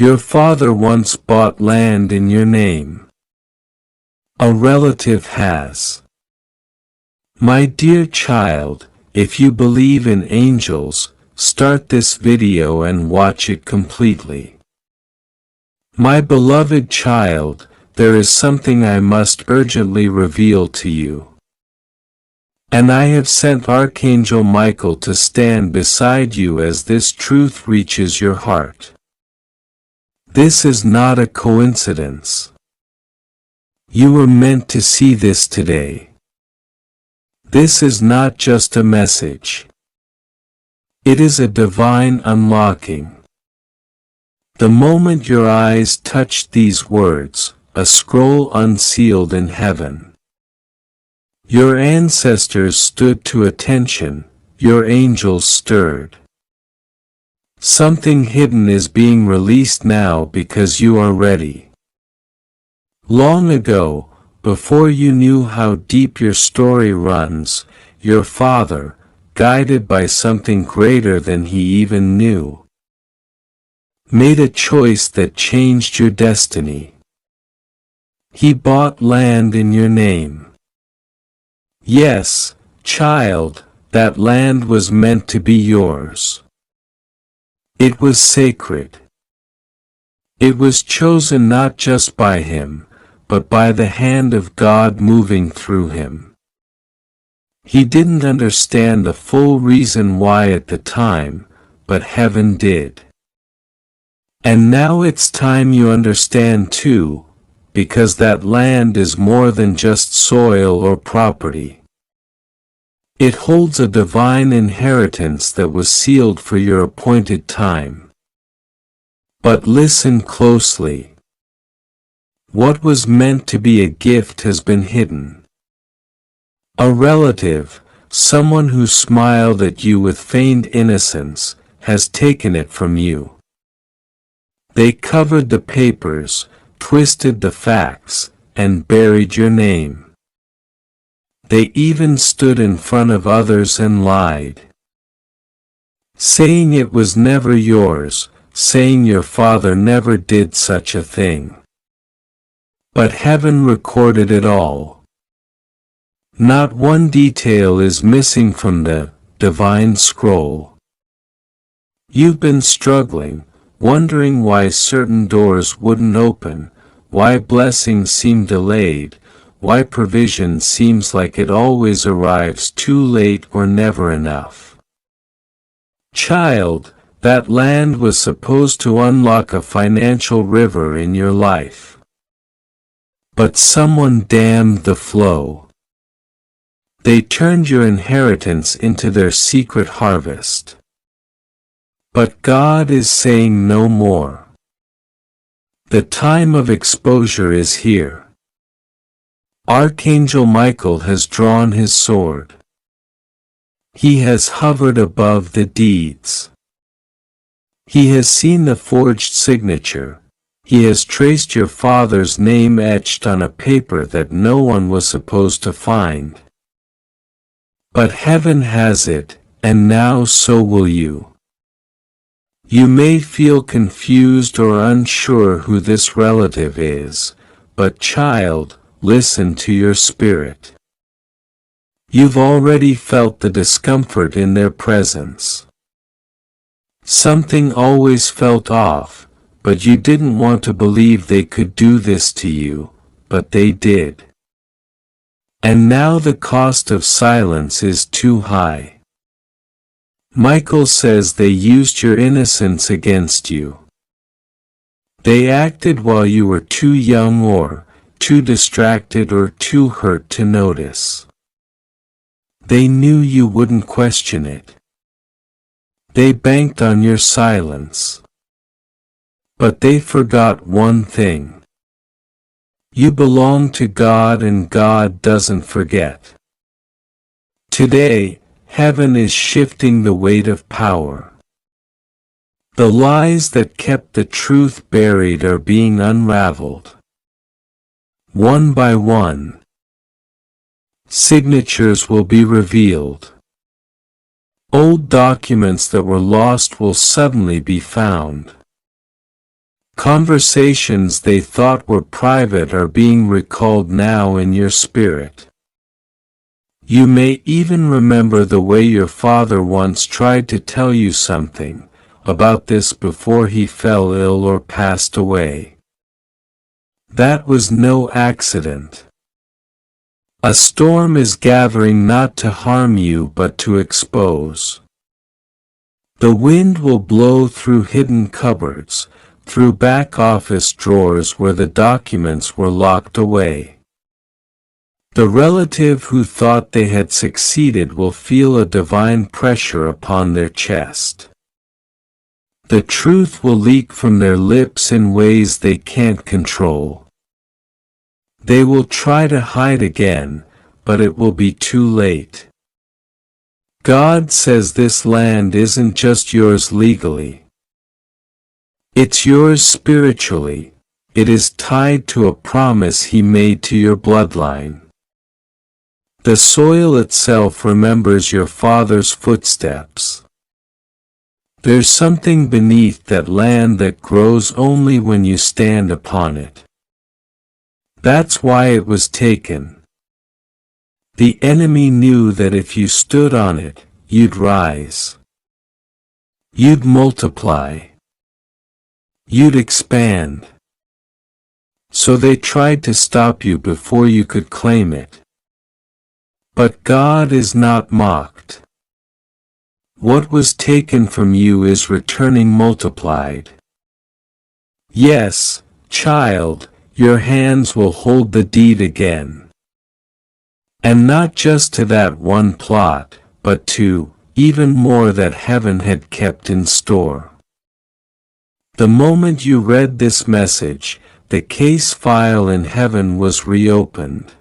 Your father once bought land in your name. A relative has. My dear child, if you believe in angels, start this video and watch it completely. My beloved child, there is something I must urgently reveal to you. And I have sent Archangel Michael to stand beside you as this truth reaches your heart. This is not a coincidence. You were meant to see this today. This is not just a message. It is a divine unlocking. The moment your eyes touched these words, a scroll unsealed in heaven. Your ancestors stood to attention, your angels stirred. Something hidden is being released now because you are ready. Long ago, before you knew how deep your story runs, your father, guided by something greater than he even knew, made a choice that changed your destiny. He bought land in your name. Yes, child, that land was meant to be yours. It was sacred. It was chosen not just by him, but by the hand of God moving through him. He didn't understand the full reason why at the time, but heaven did. And now it's time you understand too, because that land is more than just soil or property. It holds a divine inheritance that was sealed for your appointed time. But listen closely. What was meant to be a gift has been hidden. A relative, someone who smiled at you with feigned innocence, has taken it from you. They covered the papers, twisted the facts, and buried your name. They even stood in front of others and lied, saying it was never yours, saying your father never did such a thing. But heaven recorded it all. Not one detail is missing from the divine scroll. You've been struggling, wondering why certain doors wouldn't open, why blessings seem delayed, why provision seems like it always arrives too late or never enough. Child, that land was supposed to unlock a financial river in your life. But someone dammed the flow. They turned your inheritance into their secret harvest. But God is saying no more. The time of exposure is here. Archangel Michael has drawn his sword. He has hovered above the deeds. He has seen the forged signature. He has traced your father's name etched on a paper that no one was supposed to find. But heaven has it, and now so will you. You may feel confused or unsure who this relative is, but child, listen to your spirit. You've already felt the discomfort in their presence. Something always felt off, but you didn't want to believe they could do this to you, but they did. And now the cost of silence is too high. Michael says they used your innocence against you. They acted while you were too young or too distracted or too hurt to notice. They knew you wouldn't question it. They banked on your silence. But they forgot one thing. You belong to God and God doesn't forget. Today, heaven is shifting the weight of power. The lies that kept the truth buried are being unraveled. One by one, signatures will be revealed. Old documents that were lost will suddenly be found. Conversations they thought were private are being recalled now in your spirit. You may even remember the way your father once tried to tell you something about this before he fell ill or passed away. That was no accident. A storm is gathering not to harm you but to expose. The wind will blow through hidden cupboards, through back office drawers where the documents were locked away. The relative who thought they had succeeded will feel a divine pressure upon their chest. The truth will leak from their lips in ways they can't control. They will try to hide again, but it will be too late. God says this land isn't just yours legally. It's yours spiritually. It is tied to a promise He made to your bloodline. The soil itself remembers your father's footsteps. There's something beneath that land that grows only when you stand upon it. That's why it was taken. The enemy knew that if you stood on it, you'd rise. You'd multiply. You'd expand. So they tried to stop you before you could claim it. But God is not mocked. What was taken from you is returning multiplied. Yes, child, your hands will hold the deed again. And not just to that one plot, but to even more that heaven had kept in store. The moment you read this message, the case file in heaven was reopened.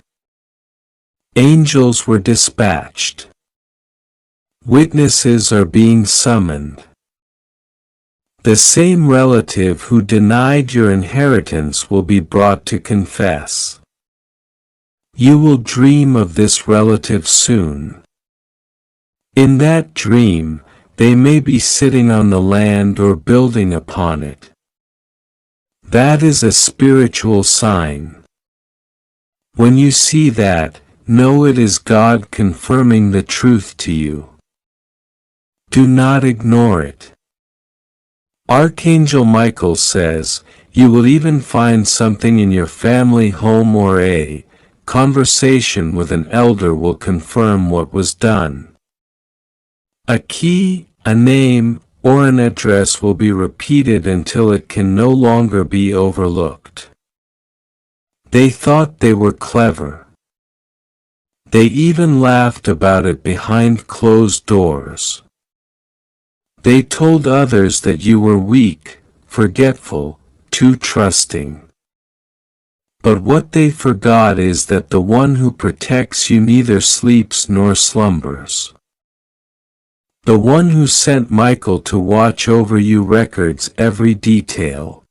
Angels were dispatched. Witnesses are being summoned. The same relative who denied your inheritance will be brought to confess. You will dream of this relative soon. In that dream, they may be sitting on the land or building upon it. That is a spiritual sign. When you see that, know it is God confirming the truth to you. Do not ignore it. Archangel Michael says, you will even find something in your family home or a conversation with an elder will confirm what was done. A key, a name, or an address will be repeated until it can no longer be overlooked. They thought they were clever. They even laughed about it behind closed doors. They told others that you were weak, forgetful, too trusting. But what they forgot is that the one who protects you neither sleeps nor slumbers. The one who sent Michael to watch over you records every detail.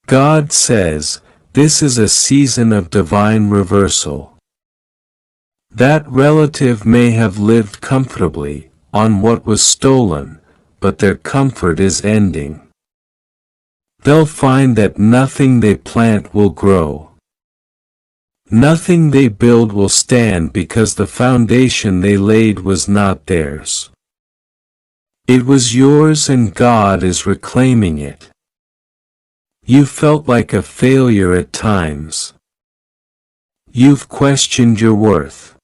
God says, this is a season of divine reversal. That relative may have lived comfortably on what was stolen, but their comfort is ending. They'll find that nothing they plant will grow. Nothing they build will stand because the foundation they laid was not theirs. It was yours and God is reclaiming it. You felt like a failure at times. You've questioned your worth.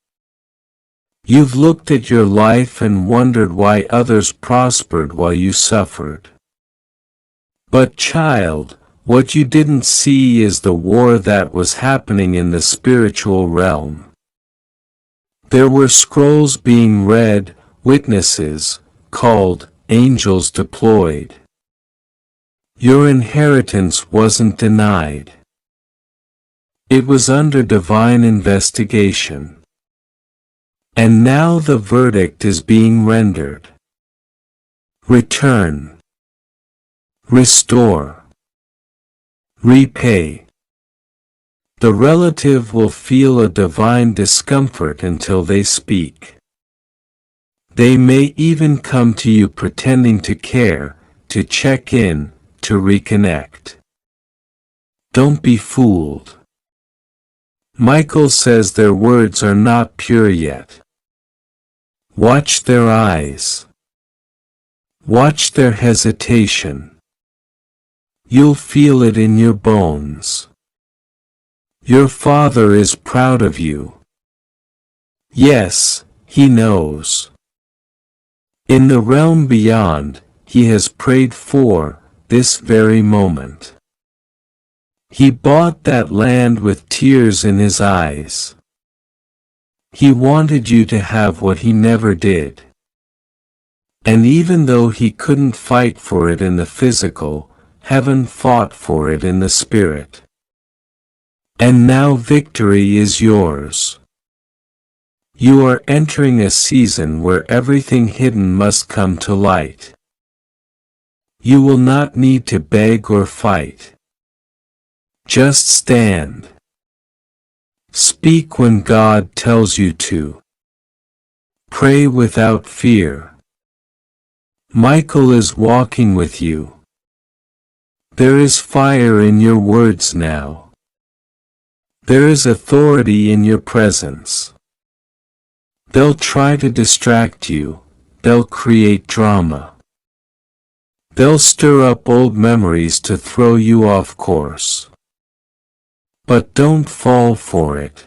You've looked at your life and wondered why others prospered while you suffered. But child, what you didn't see is the war that was happening in the spiritual realm. There were scrolls being read, witnesses, called, angels deployed. Your inheritance wasn't denied. It was under divine investigation. And now the verdict is being rendered. Return. Restore. Repay. The relative will feel a divine discomfort until they speak. They may even come to you pretending to care, to check in, to reconnect. Don't be fooled. Michael says their words are not pure yet. Watch their eyes. Watch their hesitation. You'll feel it in your bones. Your Father is proud of you. Yes, He knows. In the realm beyond, He has prayed for this very moment. He bought that land with tears in His eyes. He wanted you to have what He never did. And even though He couldn't fight for it in the physical, heaven fought for it in the spirit. And now victory is yours. You are entering a season where everything hidden must come to light. You will not need to beg or fight. Just stand. Speak when God tells you to. Pray without fear. Michael is walking with you. There is fire in your words now. There is authority in your presence. They'll try to distract you. They'll create drama. They'll stir up old memories to throw you off course. But don't fall for it.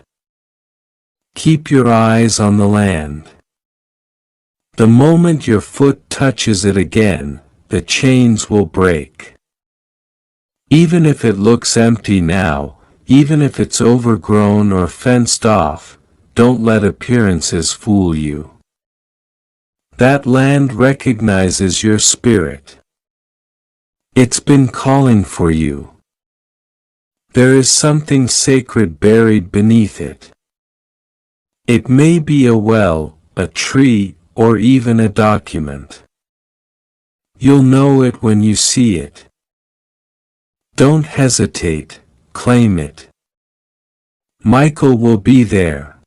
Keep your eyes on the land. The moment your foot touches it again, the chains will break. Even if it looks empty now, even if it's overgrown or fenced off, don't let appearances fool you. That land recognizes your spirit. It's been calling for you. There is something sacred buried beneath it. It may be a well, a tree, or even a document. You'll know it when you see it. Don't hesitate, claim it. Michael will be there.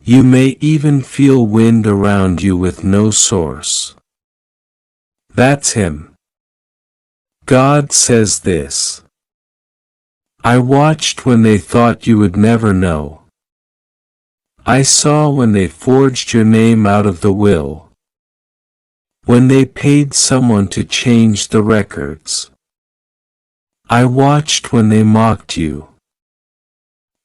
You may even feel wind around you with no source. That's Him. God says this. I watched when they thought you would never know. I saw when they forged your name out of the will. When they paid someone to change the records. I watched when they mocked you.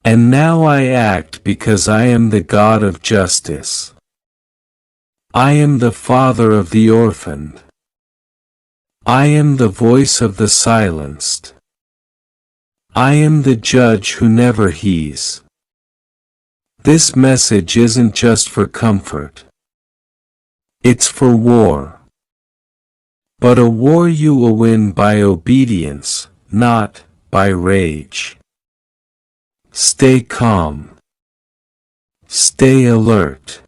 And now I act because I am the God of justice. I am the Father of the orphaned. I am the voice of the silenced. I am the judge who never heeds. This message isn't just for comfort. It's for war. But a war you will win by obedience, not by rage. Stay calm. Stay alert.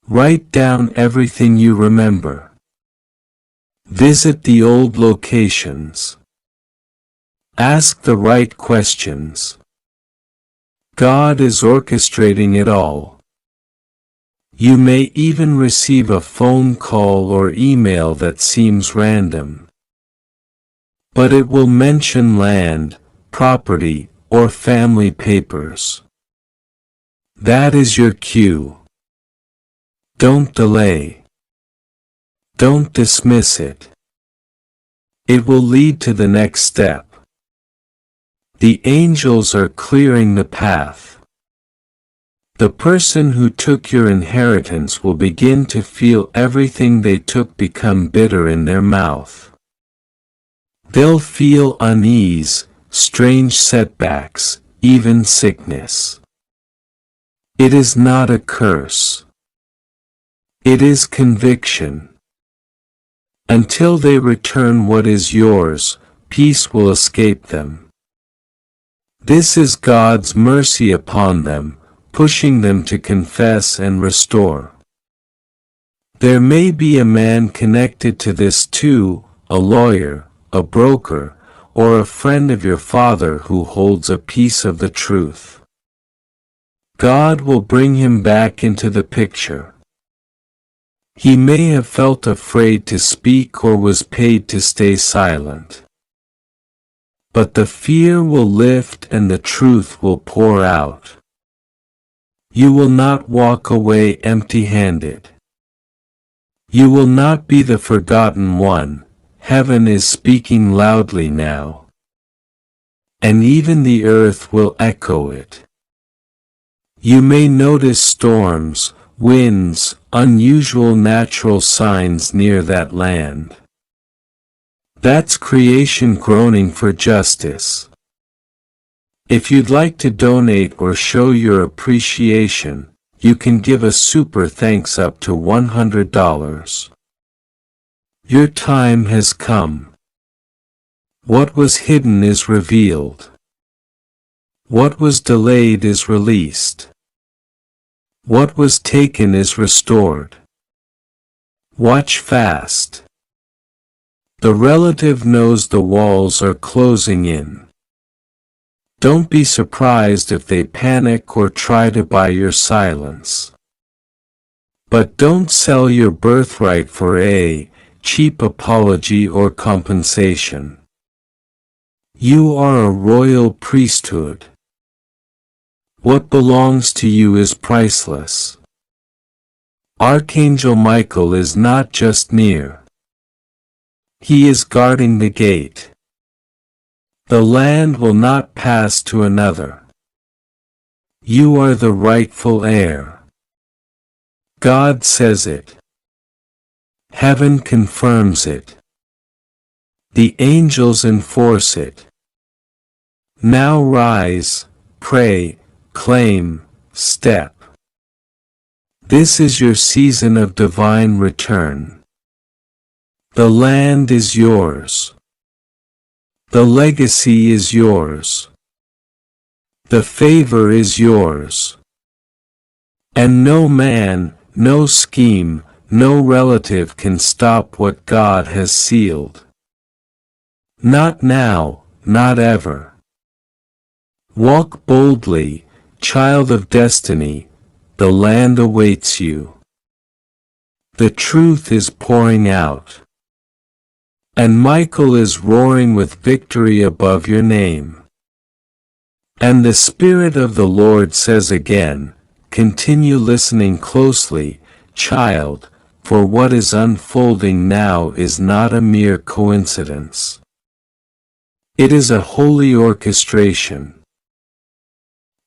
Write down everything you remember. Visit the old locations. Ask the right questions. God is orchestrating it all. You may even receive a phone call or email that seems random. But it will mention land, property, or family papers. That is your cue. Don't delay. Don't dismiss it. It will lead to the next step. The angels are clearing the path. The person who took your inheritance will begin to feel everything they took become bitter in their mouth. They'll feel unease, strange setbacks, even sickness. It is not a curse. It is conviction. Until they return what is yours, peace will escape them. This is God's mercy upon them, pushing them to confess and restore. There may be a man connected to this too, a lawyer, a broker, or a friend of your father who holds a piece of the truth. God will bring him back into the picture. He may have felt afraid to speak or was paid to stay silent. But the fear will lift and the truth will pour out. You will not walk away empty-handed. You will not be the forgotten one. Heaven is speaking loudly now. And even the earth will echo it. You may notice storms, winds, unusual natural signs near that land. That's creation groaning for justice. If you'd like to donate or show your appreciation, you can give a super thanks up to $100. Your time has come. What was hidden is revealed. What was delayed is released. What was taken is restored. Watch fast. The relative knows the walls are closing in. Don't be surprised if they panic or try to buy your silence. But don't sell your birthright for a cheap apology or compensation. You are a royal priesthood. What belongs to you is priceless. Archangel Michael is not just near. He is guarding the gate. The land will not pass to another. You are the rightful heir. God says it. Heaven confirms it. The angels enforce it. Now rise, pray, claim, step. This is your season of divine return. The land is yours. The legacy is yours. The favor is yours. And no man, no scheme, no relative can stop what God has sealed. Not now, not ever. Walk boldly, child of destiny, the land awaits you. The truth is pouring out. And Michael is roaring with victory above your name. And the Spirit of the Lord says again, continue listening closely, child, for what is unfolding now is not a mere coincidence. It is a holy orchestration.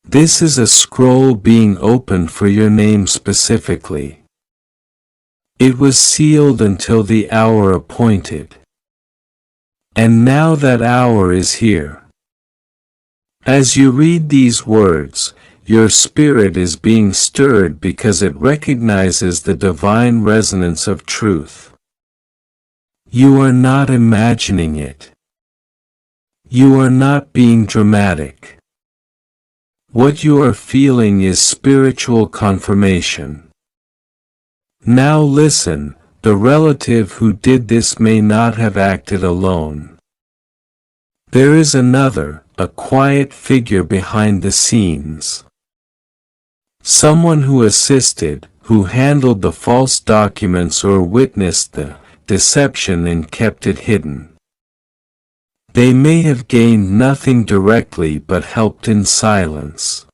This is a scroll being opened for your name specifically. It was sealed until the hour appointed. And now that hour is here. As you read these words, your spirit is being stirred because it recognizes the divine resonance of truth. You are not imagining it. You are not being dramatic. What you are feeling is spiritual confirmation. Now listen. The relative who did this may not have acted alone. There is another, a quiet figure behind the scenes. Someone who assisted, who handled the false documents or witnessed the deception and kept it hidden. They may have gained nothing directly but helped in silence.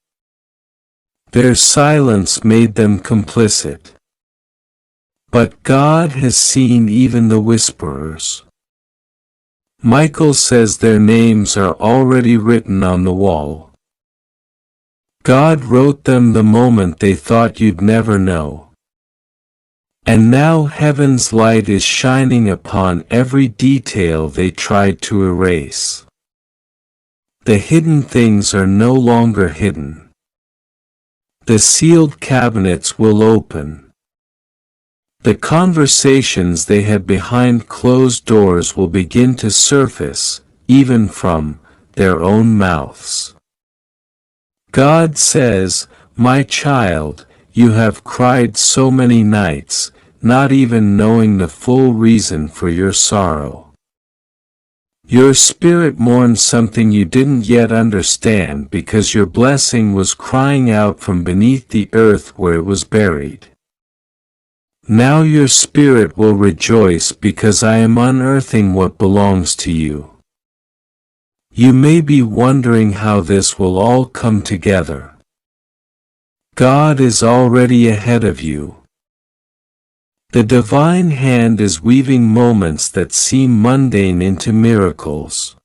Their silence made them complicit. But God has seen even the whisperers. Michael says their names are already written on the wall. God wrote them the moment they thought you'd never know. And now heaven's light is shining upon every detail they tried to erase. The hidden things are no longer hidden. The sealed cabinets will open. The conversations they had behind closed doors will begin to surface, even from their own mouths. God says, my child, you have cried so many nights, not even knowing the full reason for your sorrow. Your spirit mourns something you didn't yet understand because your blessing was crying out from beneath the earth where it was buried. Now your spirit will rejoice because I am unearthing what belongs to you. You may be wondering how this will all come together. God is already ahead of you. The divine hand is weaving moments that seem mundane into miracles.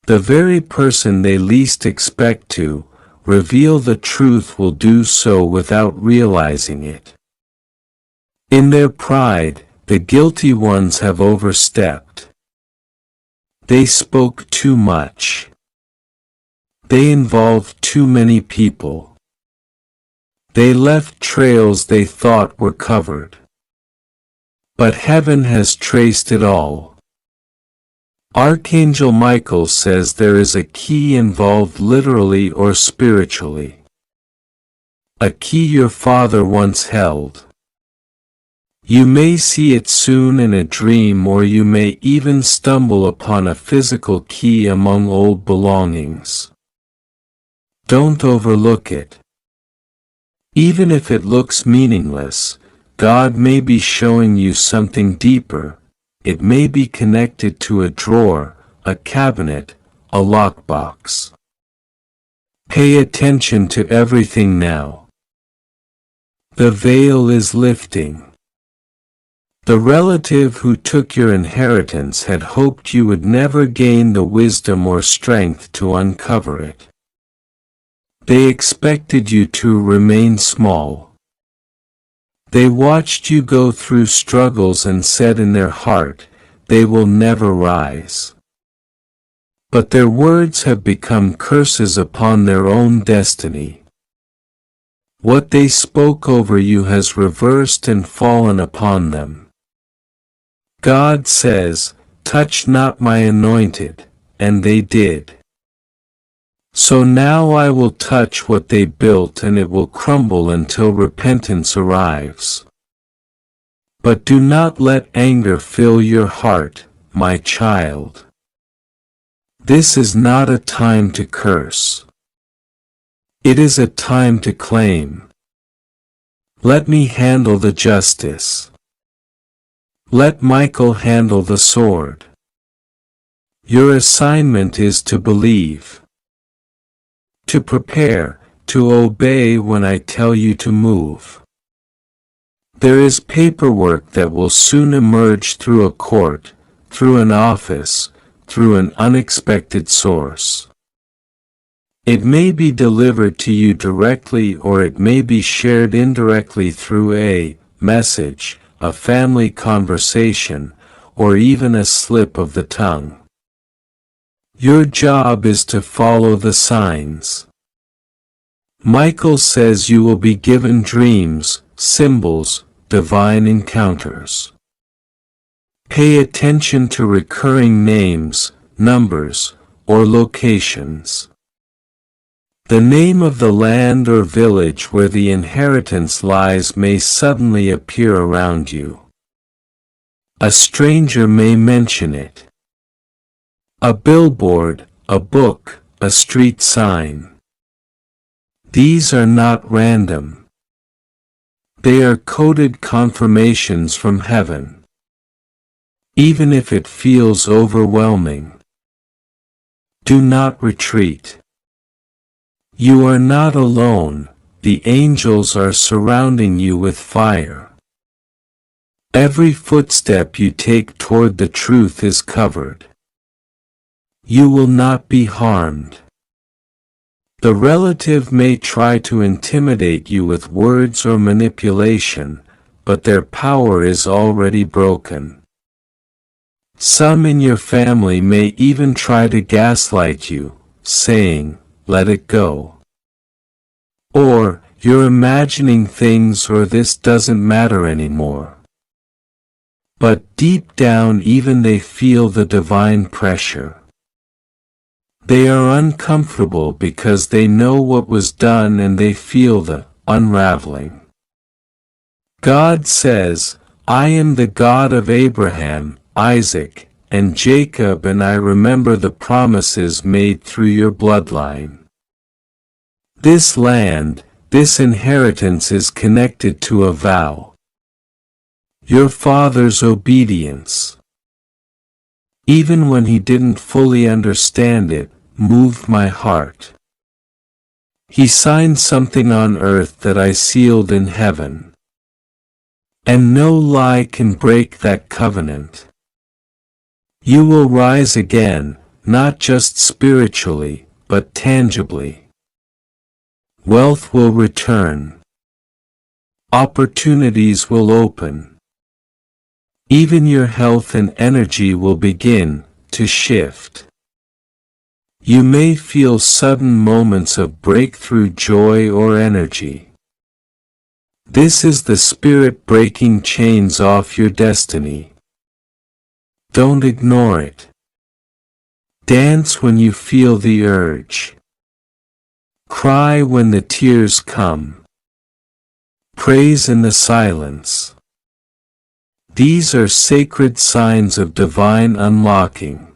The very person they least expect to reveal the truth will do so without realizing it. In their pride, the guilty ones have overstepped. They spoke too much. They involved too many people. They left trails they thought were covered. But heaven has traced it all. Archangel Michael says there is a key involved literally or spiritually. A key your father once held. You may see it soon in a dream, or you may even stumble upon a physical key among old belongings. Don't overlook it. Even if it looks meaningless, God may be showing you something deeper. It may be connected to a drawer, a cabinet, a lockbox. Pay attention to everything now. The veil is lifting. The relative who took your inheritance had hoped you would never gain the wisdom or strength to uncover it. They expected you to remain small. They watched you go through struggles and said in their heart, they will never rise. But their words have become curses upon their own destiny. What they spoke over you has reversed and fallen upon them. God says, touch not my anointed, and they did. So now I will touch what they built, and it will crumble until repentance arrives. But do not let anger fill your heart, my child. This is not a time to curse. It is a time to claim. Let me handle the justice. Let Michael handle the sword. Your assignment is to believe, to prepare, to obey when I tell you to move. There is paperwork that will soon emerge through a court, through an office, through an unexpected source. It may be delivered to you directly, or it may be shared indirectly through a message, a family conversation, or even a slip of the tongue. Your job is to follow the signs. Michael says you will be given dreams, symbols, divine encounters. Pay attention to recurring names, numbers, or locations. The name of the land or village where the inheritance lies may suddenly appear around you. A stranger may mention it. A billboard, a book, a street sign. These are not random. They are coded confirmations from heaven. Even if it feels overwhelming, do not retreat. You are not alone, the angels are surrounding you with fire. Every footstep you take toward the truth is covered. You will not be harmed. The relative may try to intimidate you with words or manipulation, but their power is already broken. Some in your family may even try to gaslight you, saying, let it go. Or, you're imagining things, or this doesn't matter anymore. But deep down even they feel the divine pressure. They are uncomfortable because they know what was done and they feel the unraveling. God says, I am the God of Abraham, Isaac, and Jacob, and I remember the promises made through your bloodline. This land, this inheritance is connected to a vow. Your father's obedience, even when he didn't fully understand it, moved my heart. He signed something on earth that I sealed in heaven. And no lie can break that covenant. You will rise again, not just spiritually, but tangibly. Wealth will return. Opportunities will open. Even your health and energy will begin to shift. You may feel sudden moments of breakthrough joy or energy. This is the Spirit breaking chains off your destiny. Don't ignore it. Dance when you feel the urge. Cry when the tears come. Praise in the silence. These are sacred signs of divine unlocking.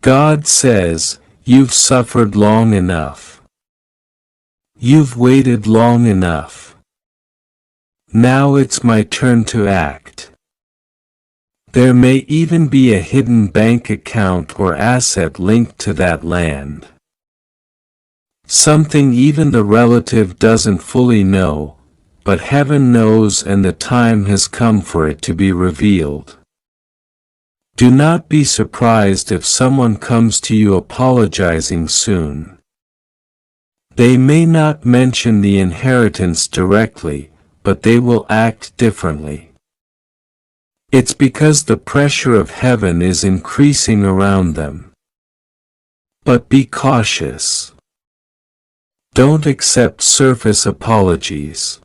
God says, you've suffered long enough. You've waited long enough. Now it's my turn to act. There may even be a hidden bank account or asset linked to that land. Something even the relative doesn't fully know, but heaven knows, and the time has come for it to be revealed. Do not be surprised if someone comes to you apologizing soon. They may not mention the inheritance directly, but they will act differently. It's because the pressure of heaven is increasing around them. But be cautious. Don't accept surface apologies.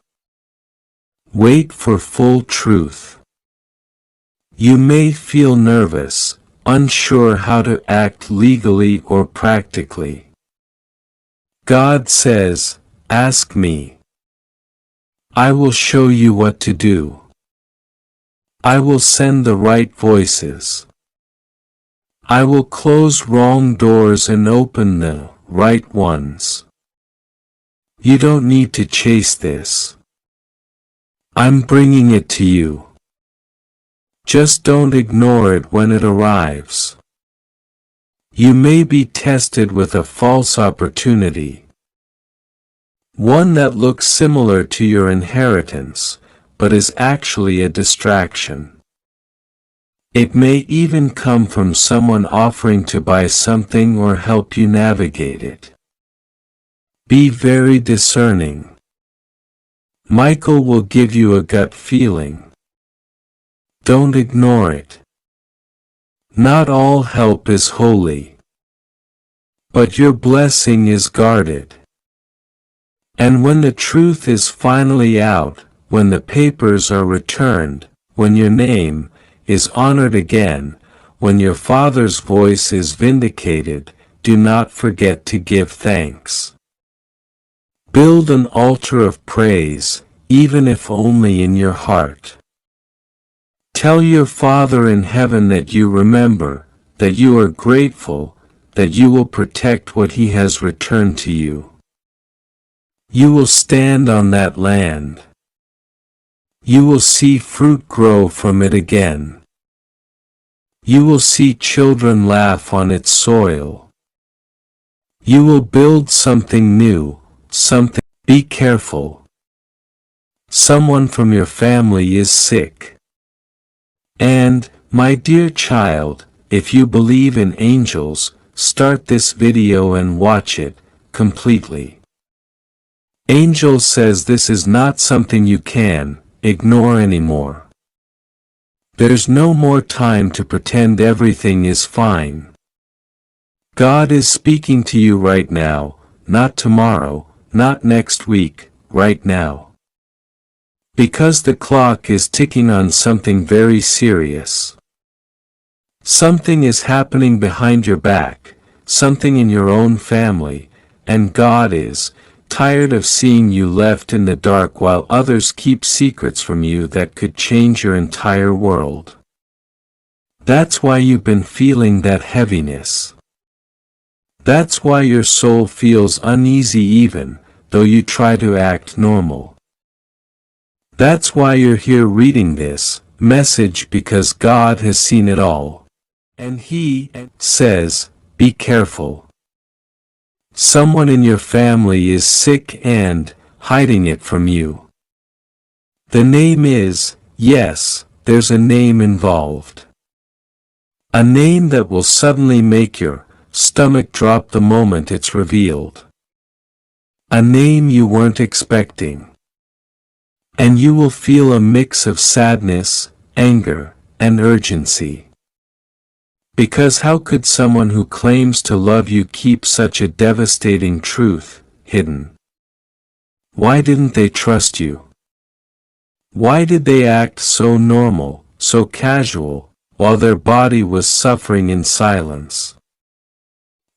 Wait for full truth. You may feel nervous, unsure how to act legally or practically. God says, ask me. I will show you what to do. I will send the right voices. I will close wrong doors and open the right ones. You don't need to chase this. I'm bringing it to you. Just don't ignore it when it arrives. You may be tested with a false opportunity. One that looks similar to your inheritance, but is actually a distraction. It may even come from someone offering to buy something or help you navigate it. Be very discerning. Michael will give you a gut feeling. Don't ignore it. Not all help is holy. But your blessing is guarded. And when the truth is finally out, when the papers are returned, when your name is honored again, when your Father's voice is vindicated, do not forget to give thanks. Build an altar of praise, even if only in your heart. Tell your Father in heaven that you remember, that you are grateful, that you will protect what He has returned to you. You will stand on that land. You will see fruit grow from it again. You will see children laugh on its soil. You will build something new, something. Be careful. Someone from your family is sick. And, my dear child, if you believe in angels, start this video and watch it completely. Angel says this is not something you can ignore anymore. There's no more time to pretend everything is fine. God is speaking to you right now, not tomorrow, not next week, right now. Because the clock is ticking on something very serious. Something is happening behind your back, something in your own family, and God is tired of seeing you left in the dark while others keep secrets from you that could change your entire world. That's why you've been feeling that heaviness. That's why your soul feels uneasy even though you try to act normal. That's why you're here reading this message, because God has seen it all. And He says, be careful. Someone in your family is sick and hiding it from you. The name is, yes, there's a name involved. A name that will suddenly make your stomach drop the moment it's revealed. A name you weren't expecting. And you will feel a mix of sadness, anger, and urgency. Because how could someone who claims to love you keep such a devastating truth hidden? Why didn't they trust you? Why did they act so normal, so casual, while their body was suffering in silence?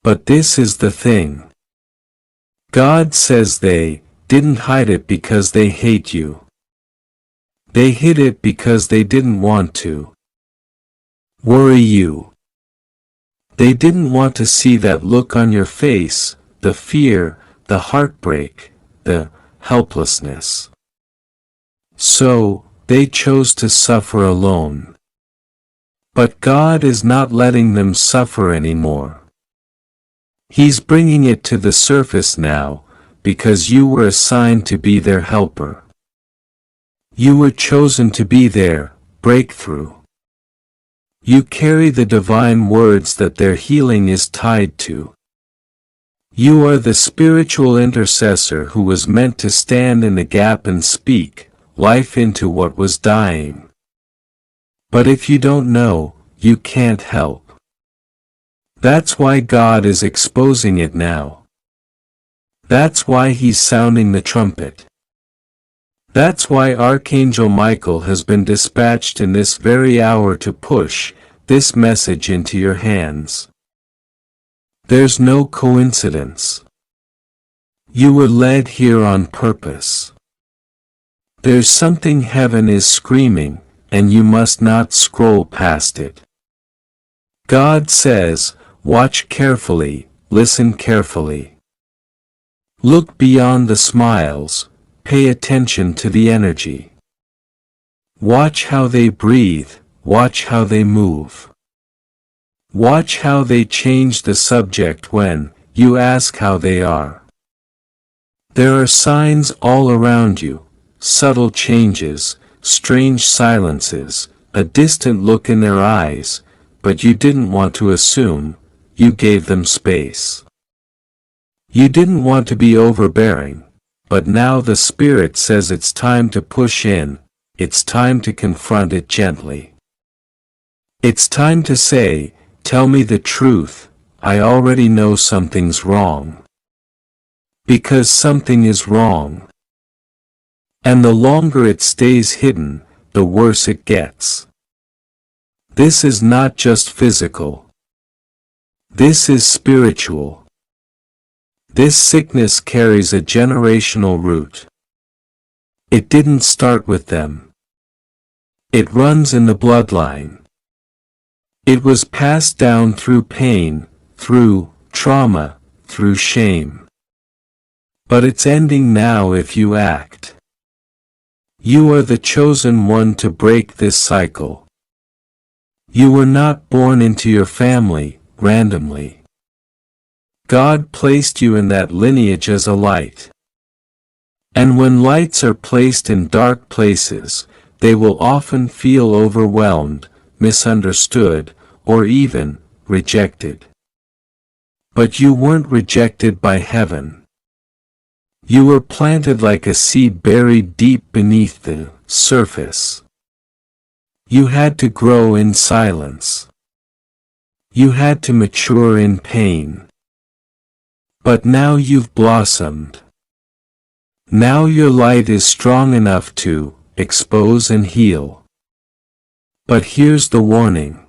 But this is the thing. God says they didn't hide it because they hate you. They hid it because they didn't want to worry you. They didn't want to see that look on your face, the fear, the heartbreak, the helplessness. So, they chose to suffer alone. But God is not letting them suffer anymore. He's bringing it to the surface now, because you were assigned to be their helper. You were chosen to be their breakthrough. You carry the divine words that their healing is tied to. You are the spiritual intercessor who was meant to stand in the gap and speak life into what was dying. But if you don't know, you can't help. That's why God is exposing it now. That's why He's sounding the trumpet. That's why Archangel Michael has been dispatched in this very hour to push this message into your hands. There's no coincidence. You were led here on purpose. There's something heaven is screaming, and you must not scroll past it. God says, watch carefully, listen carefully. Look beyond the smiles. Pay attention to the energy. Watch how they breathe, watch how they move. Watch how they change the subject when you ask how they are. There are signs all around you, subtle changes, strange silences, a distant look in their eyes, but you didn't want to assume, you gave them space. You didn't want to be overbearing. But now the Spirit says it's time to push in, it's time to confront it gently. It's time to say, tell me the truth, I already know something's wrong. Because something is wrong. And the longer it stays hidden, the worse it gets. This is not just physical. This is spiritual. This sickness carries a generational root. It didn't start with them. It runs in the bloodline. It was passed down through pain, through trauma, through shame. But it's ending now if you act. You are the chosen one to break this cycle. You were not born into your family, randomly. God placed you in that lineage as a light. And when lights are placed in dark places, they will often feel overwhelmed, misunderstood, or even rejected. But you weren't rejected by heaven. You were planted like a seed buried deep beneath the surface. You had to grow in silence. You had to mature in pain. But now you've blossomed. Now your light is strong enough to expose and heal. But here's the warning.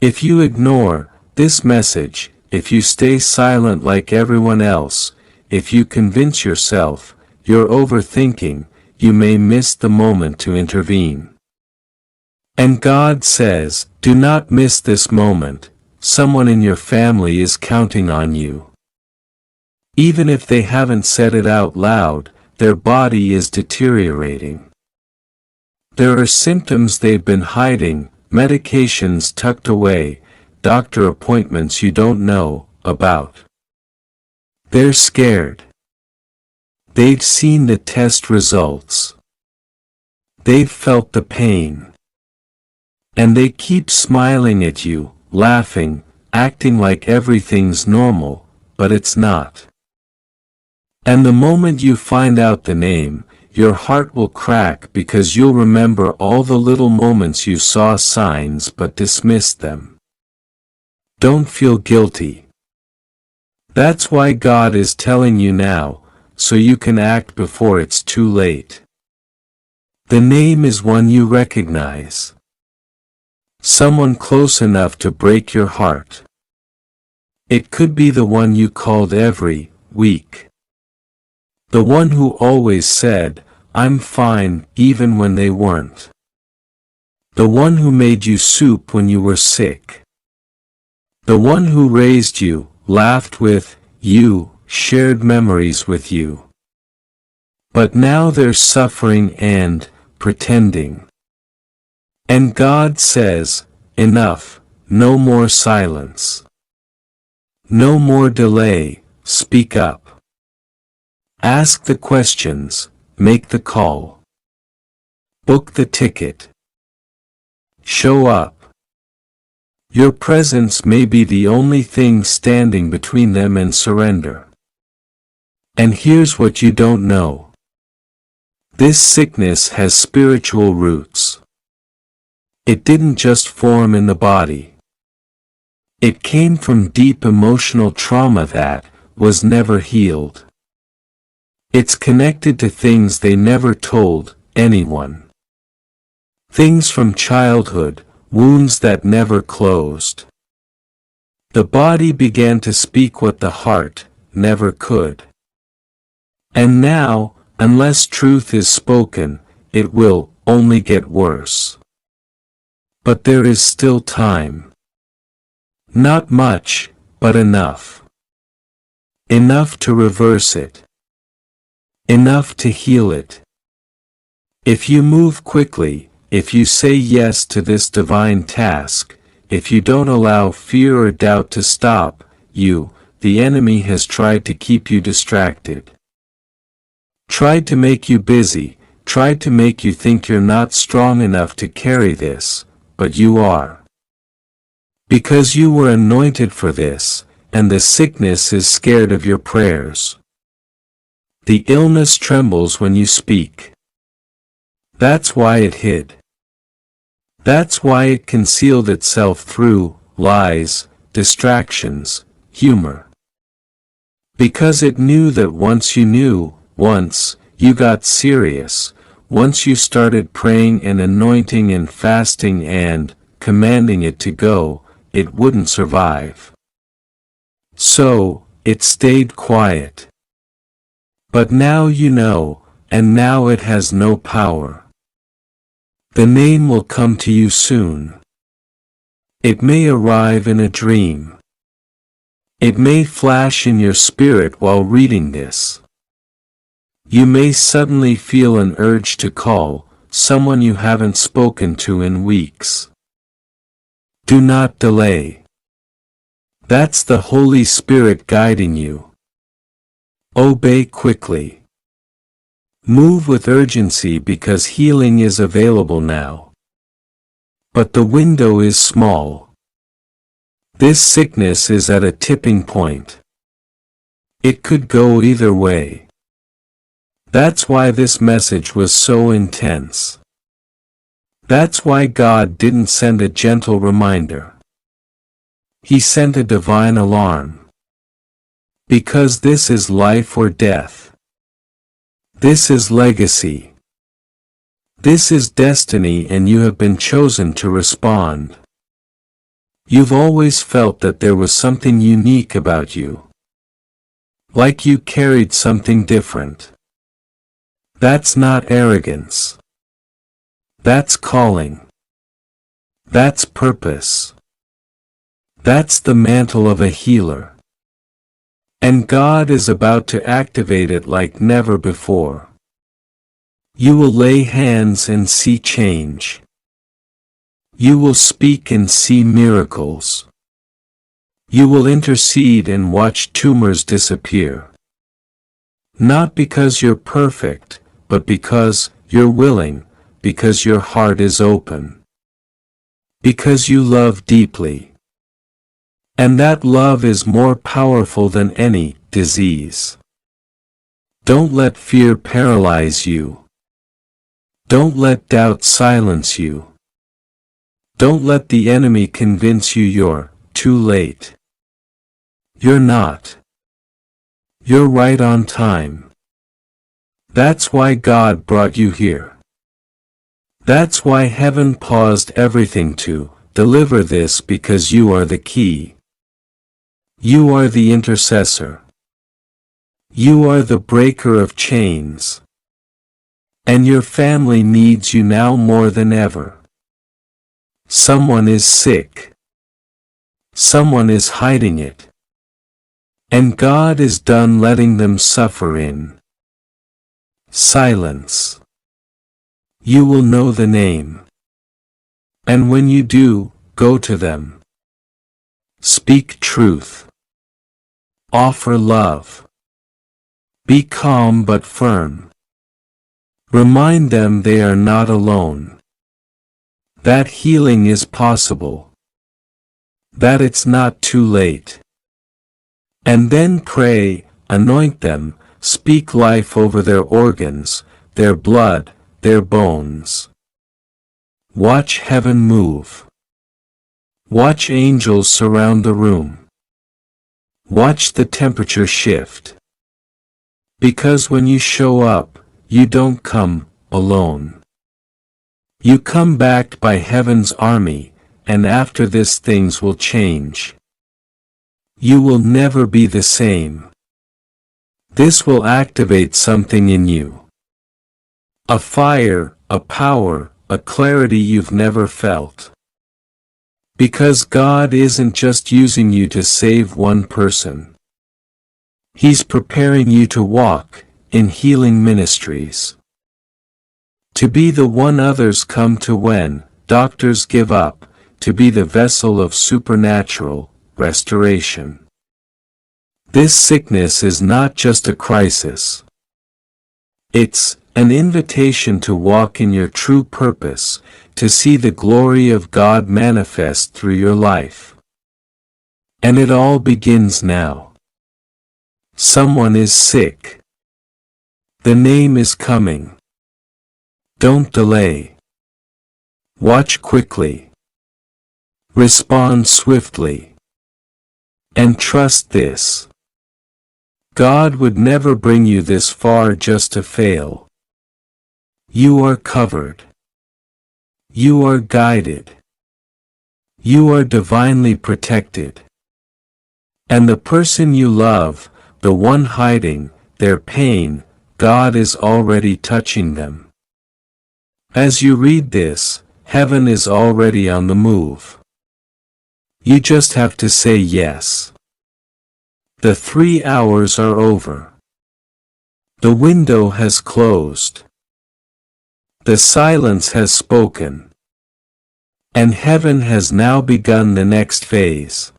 If you ignore this message, if you stay silent like everyone else, if you convince yourself you're overthinking, you may miss the moment to intervene. And God says, do not miss this moment. Someone in your family is counting on you. Even if they haven't said it out loud, their body is deteriorating. There are symptoms they've been hiding, medications tucked away, doctor appointments you don't know about. They're scared. They've seen the test results. They've felt the pain. And they keep smiling at you, laughing, acting like everything's normal, but it's not. And the moment you find out the name, your heart will crack because you'll remember all the little moments you saw signs but dismissed them. Don't feel guilty. That's why God is telling you now, so you can act before it's too late. The name is one you recognize. Someone close enough to break your heart. It could be the one you called every week. The one who always said, "I'm fine," even when they weren't. The one who made you soup when you were sick. The one who raised you, laughed with you, shared memories with you. But now they're suffering and pretending. And God says, enough, no more silence. No more delay, speak up. Ask the questions, make the call. Book the ticket. Show up. Your presence may be the only thing standing between them and surrender. And here's what you don't know. This sickness has spiritual roots. It didn't just form in the body. It came from deep emotional trauma that was never healed. It's connected to things they never told anyone. Things from childhood, wounds that never closed. The body began to speak what the heart never could. And now, unless truth is spoken, it will only get worse. But there is still time. Not much, but enough. Enough to reverse it. Enough to heal it. If you move quickly, if you say yes to this divine task, if you don't allow fear or doubt to stop you, the enemy has tried to keep you distracted. Tried to make you busy, tried to make you think you're not strong enough to carry this, but you are. Because you were anointed for this, and the sickness is scared of your prayers. The illness trembles when you speak. That's why it hid. That's why it concealed itself through lies, distractions, humor. Because it knew that once you knew, once you got serious, once you started praying and anointing and fasting and commanding it to go, it wouldn't survive. So, it stayed quiet. But now you know, and now it has no power. The name will come to you soon. It may arrive in a dream. It may flash in your spirit while reading this. You may suddenly feel an urge to call someone you haven't spoken to in weeks. Do not delay. That's the Holy Spirit guiding you. Obey quickly. Move with urgency because healing is available now. But the window is small. This sickness is at a tipping point. It could go either way. That's why this message was so intense. That's why God didn't send a gentle reminder. He sent a divine alarm. Because this is life or death. This is legacy. This is destiny, and you have been chosen to respond. You've always felt that there was something unique about you. Like you carried something different. That's not arrogance. That's calling. That's purpose. That's the mantle of a healer. And God is about to activate it like never before. You will lay hands and see change. You will speak and see miracles. You will intercede and watch tumors disappear. Not because you're perfect, but because you're willing, because your heart is open. Because you love deeply. And that love is more powerful than any disease. Don't let fear paralyze you. Don't let doubt silence you. Don't let the enemy convince you you're too late. You're not. You're right on time. That's why God brought you here. That's why heaven paused everything to deliver this, because you are the key. You are the intercessor. You are the breaker of chains. And your family needs you now more than ever. Someone is sick. Someone is hiding it. And God is done letting them suffer in silence. You will know the name. And when you do, go to them. Speak truth. Offer love. Be calm but firm. Remind them they are not alone. That healing is possible. That it's not too late. And then pray, anoint them, speak life over their organs, their blood, their bones. Watch heaven move. Watch angels surround the room. Watch the temperature shift. Because when you show up, you don't come alone. You come backed by heaven's army, and after this things will change. You will never be the same. This will activate something in you. A fire, a power, a clarity you've never felt. Because God isn't just using you to save one person. He's preparing you to walk in healing ministries. To be the one others come to when doctors give up, to be the vessel of supernatural restoration. This sickness is not just a crisis. It's an invitation to walk in your true purpose, to see the glory of God manifest through your life. And it all begins now. Someone is sick. The name is coming. Don't delay. Watch quickly. Respond swiftly. And trust this. God would never bring you this far just to fail. You are covered. You are guided. You are divinely protected. And the person you love, the one hiding their pain, God is already touching them. As you read this, heaven is already on the move. You just have to say yes. The 3 hours are over. The window has closed. The silence has spoken. And heaven has now begun the next phase.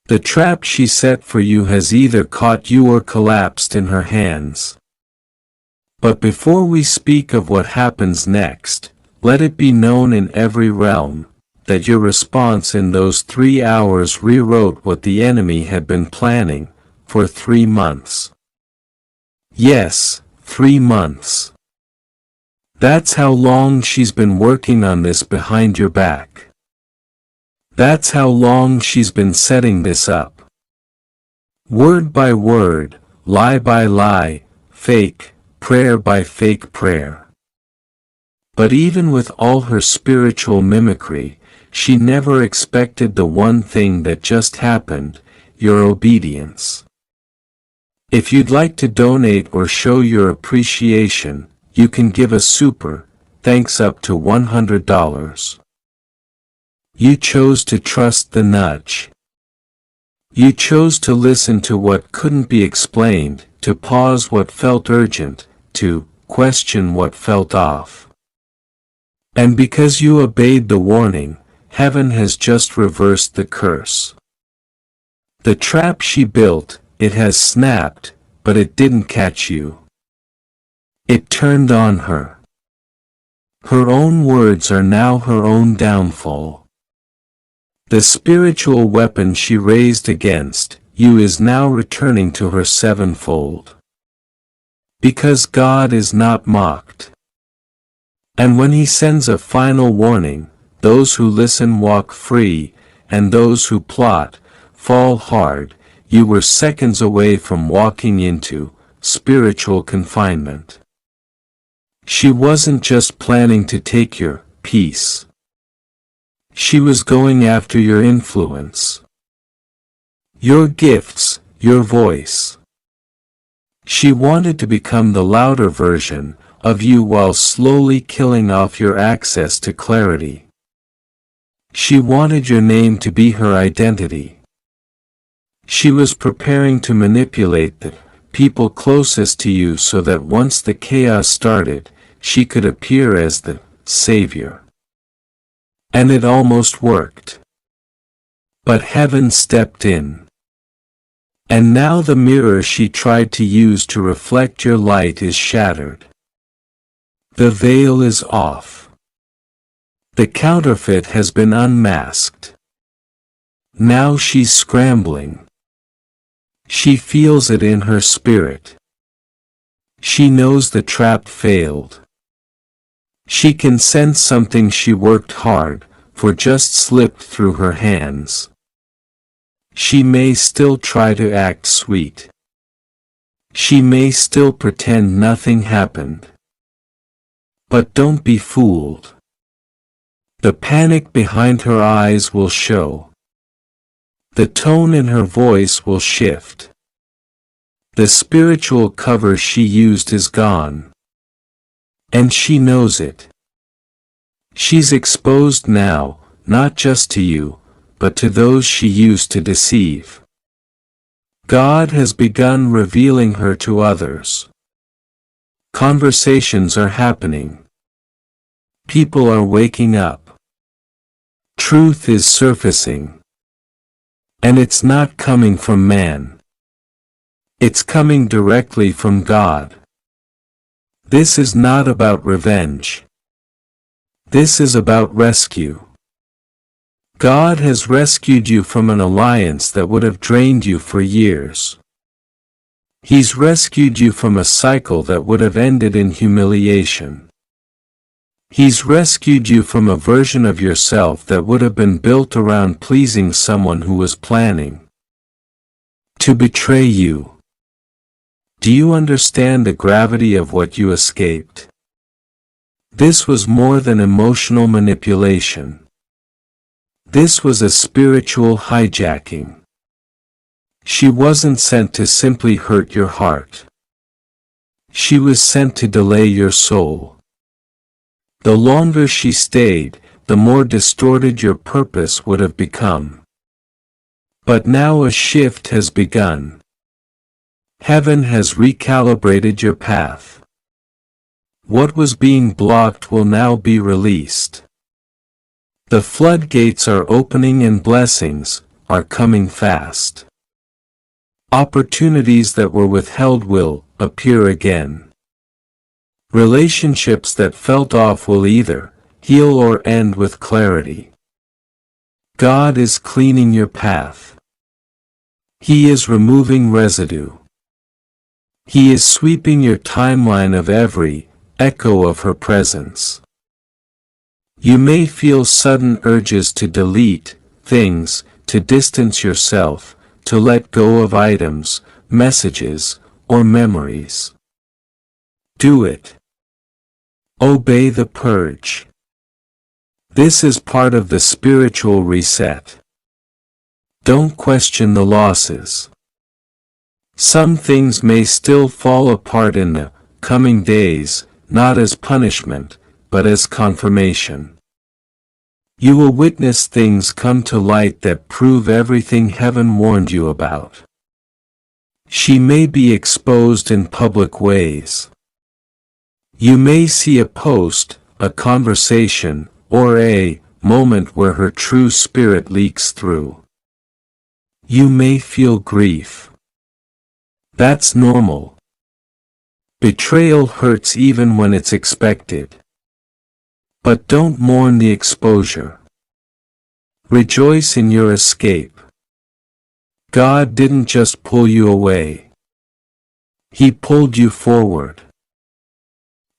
The trap she set for you has either caught you or collapsed in her hands. But before we speak of what happens next, let it be known in every realm, that your response in those 3 hours rewrote what the enemy had been planning for 3 months. Yes, 3 months. That's how long she's been working on this behind your back. That's how long she's been setting this up. Word by word, lie by lie, fake prayer by fake prayer. But even with all her spiritual mimicry, she never expected the one thing that just happened, your obedience. If you'd like to donate or show your appreciation, you can give a super thanks up to $100. You chose to trust the nudge. You chose to listen to what couldn't be explained, to pause what felt urgent, to question what felt off. And because you obeyed the warning, heaven has just reversed the curse. The trap she built, it has snapped, but it didn't catch you. It turned on her. Her own words are now her own downfall. The spiritual weapon she raised against you is now returning to her sevenfold. Because God is not mocked. And when He sends a final warning, those who listen walk free, and those who plot, fall hard. You were seconds away from walking into spiritual confinement. She wasn't just planning to take your peace. She was going after your influence. Your gifts, your voice. She wanted to become the louder version of you while slowly killing off your access to clarity. She wanted your name to be her identity. She was preparing to manipulate the people closest to you so that once the chaos started, she could appear as the savior. And it almost worked. But heaven stepped in. And now the mirror she tried to use to reflect your light is shattered. The veil is off. The counterfeit has been unmasked. Now she's scrambling. She feels it in her spirit. She knows the trap failed. She can sense something she worked hard for just slipped through her hands. She may still try to act sweet. She may still pretend nothing happened. But don't be fooled. The panic behind her eyes will show. The tone in her voice will shift. The spiritual cover she used is gone. And she knows it. She's exposed now, not just to you, but to those she used to deceive. God has begun revealing her to others. Conversations are happening. People are waking up. Truth is surfacing. And it's not coming from man. It's coming directly from God. This is not about revenge. This is about rescue. God has rescued you from an alliance that would have drained you for years. He's rescued you from a cycle that would have ended in humiliation. He's rescued you from a version of yourself that would have been built around pleasing someone who was planning to betray you. Do you understand the gravity of what you escaped? This was more than emotional manipulation. This was a spiritual hijacking. She wasn't sent to simply hurt your heart. She was sent to delay your soul. The longer she stayed, the more distorted your purpose would have become. But now a shift has begun. Heaven has recalibrated your path. What was being blocked will now be released. The floodgates are opening and blessings are coming fast. Opportunities that were withheld will appear again. Relationships that felt off will either heal or end with clarity. God is cleaning your path. He is removing residue. He is sweeping your timeline of every echo of her presence. You may feel sudden urges to delete things, to distance yourself, to let go of items, messages, or memories. Do it. Obey the purge. This is part of the spiritual reset. Don't question the losses. Some things may still fall apart in the coming days, not as punishment, but as confirmation. You will witness things come to light that prove everything heaven warned you about. She may be exposed in public ways. You may see a post, a conversation, or a moment where her true spirit leaks through. You may feel grief. That's normal. Betrayal hurts even when it's expected. But don't mourn the exposure. Rejoice in your escape. God didn't just pull you away. He pulled you forward.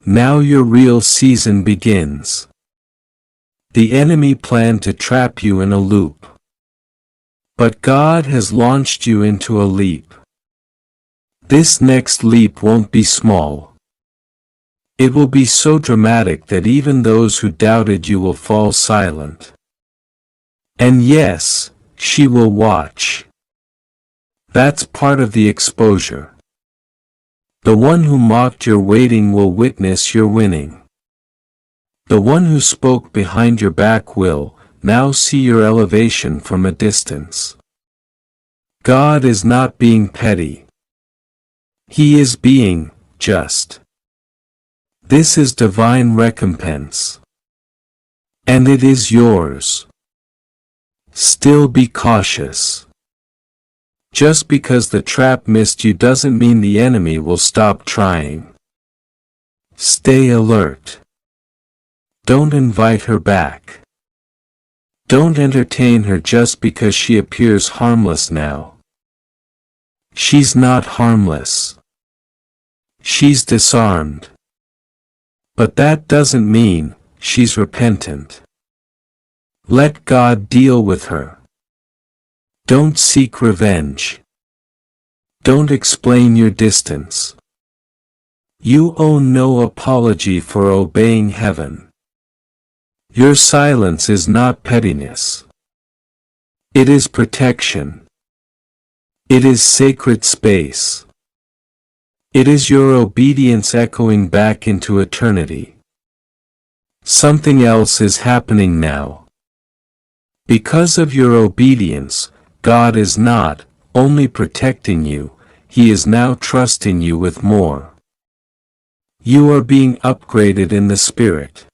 Now your real season begins. The enemy planned to trap you in a loop. But God has launched you into a leap. This next leap won't be small. It will be so dramatic that even those who doubted you will fall silent. And yes, she will watch. That's part of the exposure. The one who mocked your waiting will witness your winning. The one who spoke behind your back will now see your elevation from a distance. God is not being petty. He is being just. This is divine recompense. And it is yours. Still be cautious. Just because the trap missed you doesn't mean the enemy will stop trying. Stay alert. Don't invite her back. Don't entertain her just because she appears harmless now. She's not harmless. She's disarmed. But that doesn't mean she's repentant. Let God deal with her. Don't seek revenge. Don't explain your distance. You owe no apology for obeying heaven. Your silence is not pettiness. It is protection. It is sacred space. It is your obedience echoing back into eternity. Something else is happening now. Because of your obedience, God is not only protecting you, He is now trusting you with more. You are being upgraded in the Spirit.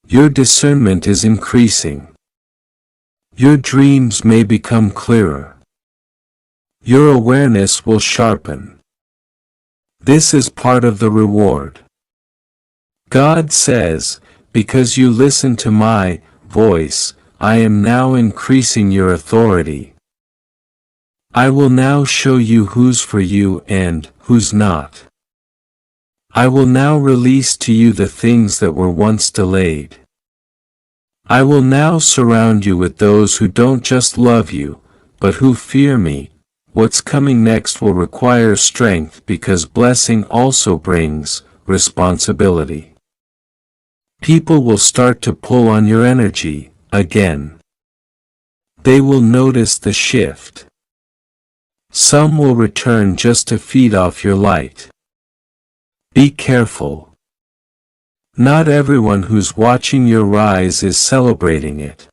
Your discernment is increasing. Your dreams may become clearer. Your awareness will sharpen. This is part of the reward. God says, because you listen to my voice, I am now increasing your authority. I will now show you who's for you and who's not. I will now release to you the things that were once delayed. I will now surround you with those who don't just love you, but who fear me. What's coming next will require strength because blessing also brings responsibility. People will start to pull on your energy again. They will notice the shift. Some will return just to feed off your light. Be careful. Not everyone who's watching your rise is celebrating it.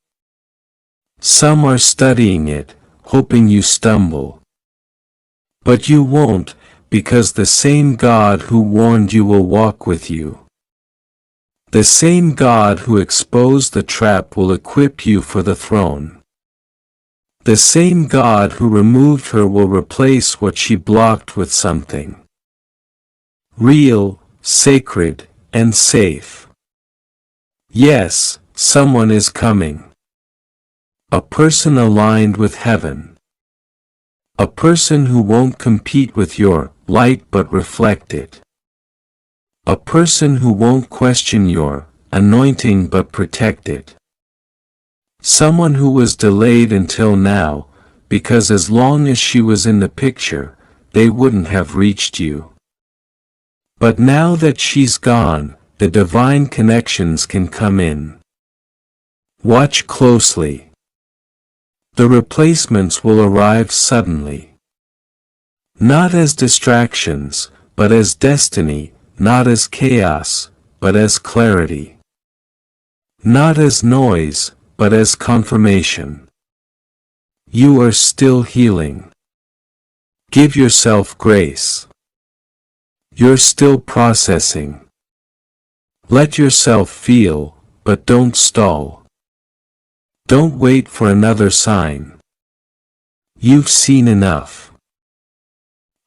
Some are studying it, hoping you stumble. But you won't, because the same God who warned you will walk with you. The same God who exposed the trap will equip you for the throne. The same God who removed her will replace what she blocked with something real, sacred, and safe. Yes, someone is coming. A person aligned with heaven. A person who won't compete with your light but reflect it. A person who won't question your anointing but protect it. Someone who was delayed until now, because as long as she was in the picture, they wouldn't have reached you. But now that she's gone, the divine connections can come in. Watch closely. The replacements will arrive suddenly. Not as distractions, but as destiny, not as chaos, but as clarity. Not as noise, but as confirmation. You are still healing. Give yourself grace. You're still processing. Let yourself feel, but don't stall. Don't wait for another sign. You've seen enough.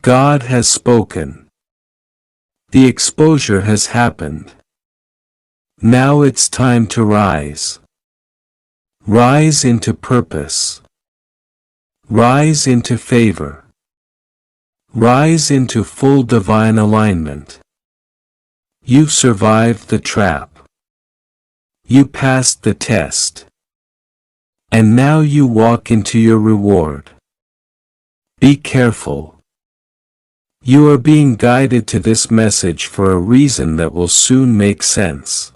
God has spoken. The exposure has happened. Now it's time to rise. Rise into purpose. Rise into favor. Rise into full divine alignment. You've survived the trap. You passed the test. And now you walk into your reward. Be careful. You are being guided to this message for a reason that will soon make sense.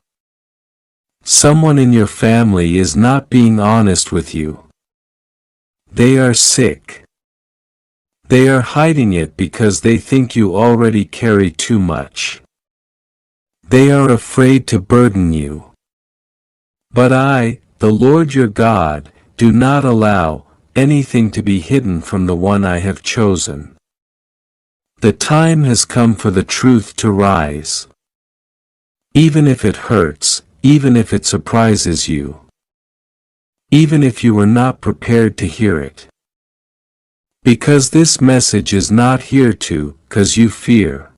Someone in your family is not being honest with you. They are sick. They are hiding it because they think you already carry too much. They are afraid to burden you. But I, the Lord your God, do not allow anything to be hidden from the one I have chosen. The time has come for the truth to rise. Even if it hurts, even if it surprises you. Even if you were not prepared to hear it. Because this message is not here to cause you fear.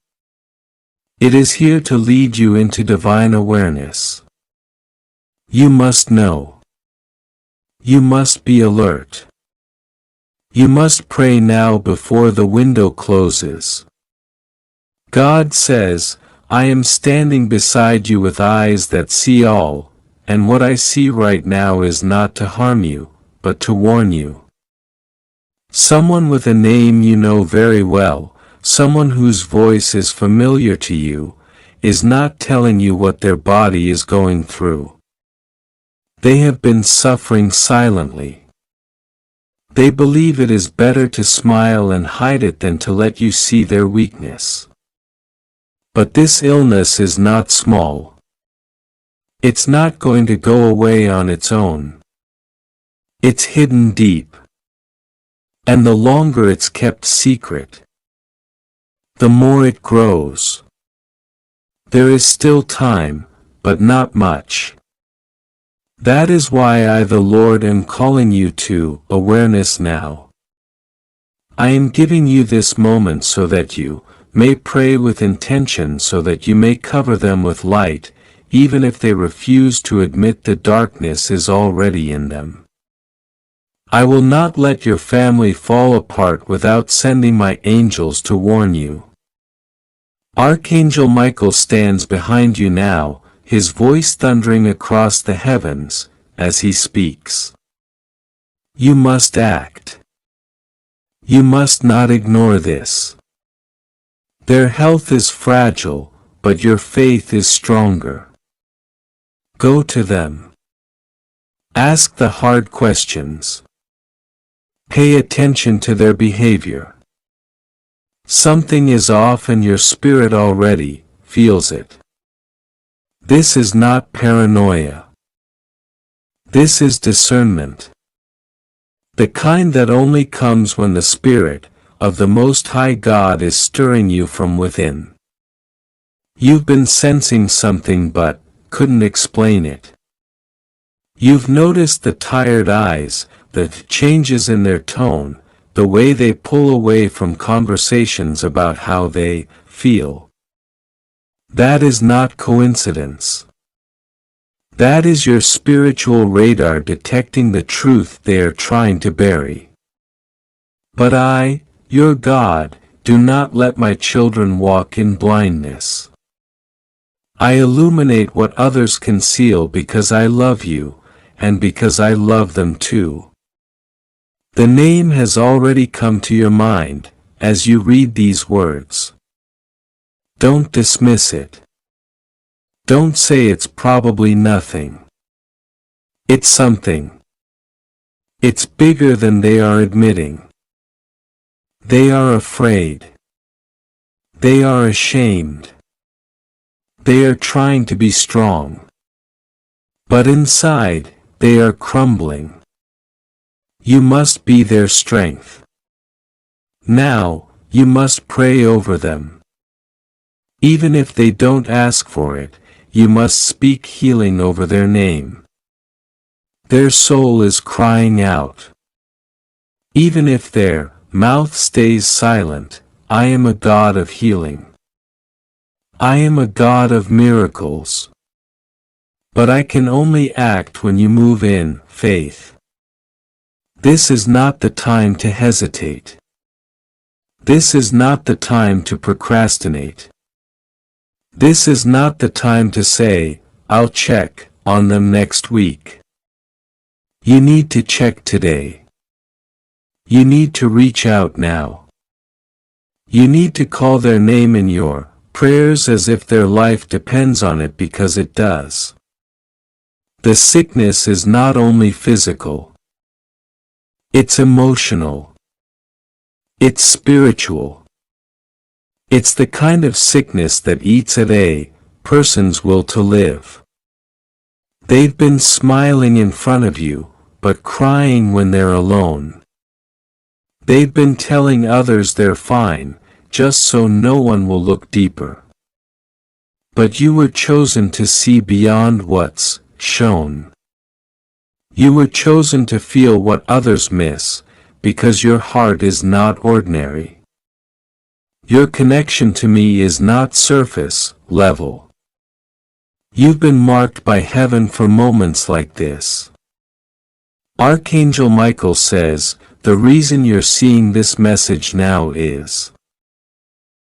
It is here to lead you into divine awareness. You must know. You must be alert. You must pray now before the window closes. God says, I am standing beside you with eyes that see all, and what I see right now is not to harm you, but to warn you. Someone with a name you know very well, someone whose voice is familiar to you, is not telling you what their body is going through. They have been suffering silently. They believe it is better to smile and hide it than to let you see their weakness. But this illness is not small. It's not going to go away on its own. It's hidden deep. And the longer it's kept secret, the more it grows. There is still time, but not much. That is why I, the Lord, am calling you to awareness now. I am giving you this moment so that you may pray with intention, so that you may cover them with light, even if they refuse to admit the darkness is already in them. I will not let your family fall apart without sending my angels to warn you. Archangel Michael stands behind you now, his voice thundering across the heavens, as he speaks. You must act. You must not ignore this. Their health is fragile, but your faith is stronger. Go to them. Ask the hard questions. Pay attention to their behavior. Something is off and your spirit already feels it. This is not paranoia. This is discernment. The kind that only comes when the Spirit of the Most High God is stirring you from within. You've been sensing something but couldn't explain it. You've noticed the tired eyes, the changes in their tone, the way they pull away from conversations about how they feel. That is not coincidence. That is your spiritual radar detecting the truth they are trying to bury. But I, your God, do not let my children walk in blindness. I illuminate what others conceal because I love you, and because I love them too. The name has already come to your mind, as you read these words. Don't dismiss it. Don't say it's probably nothing. It's something. It's bigger than they are admitting. They are afraid. They are ashamed. They are trying to be strong. But inside, they are crumbling. You must be their strength. Now, you must pray over them. Even if they don't ask for it, you must speak healing over their name. Their soul is crying out. Even if their mouth stays silent, I am a God of healing. I am a God of miracles. But I can only act when you move in faith. This is not the time to hesitate. This is not the time to procrastinate. This is not the time to say, I'll check on them next week. You need to check today. You need to reach out now. You need to call their name in your prayers as if their life depends on it, because it does. The sickness is not only physical. It's emotional. It's spiritual. It's the kind of sickness that eats at a person's will to live. They've been smiling in front of you, but crying when they're alone. They've been telling others they're fine, just so no one will look deeper. But you were chosen to see beyond what's shown. You were chosen to feel what others miss, because your heart is not ordinary. Your connection to me is not surface level. You've been marked by heaven for moments like this. Archangel Michael says, the reason you're seeing this message now is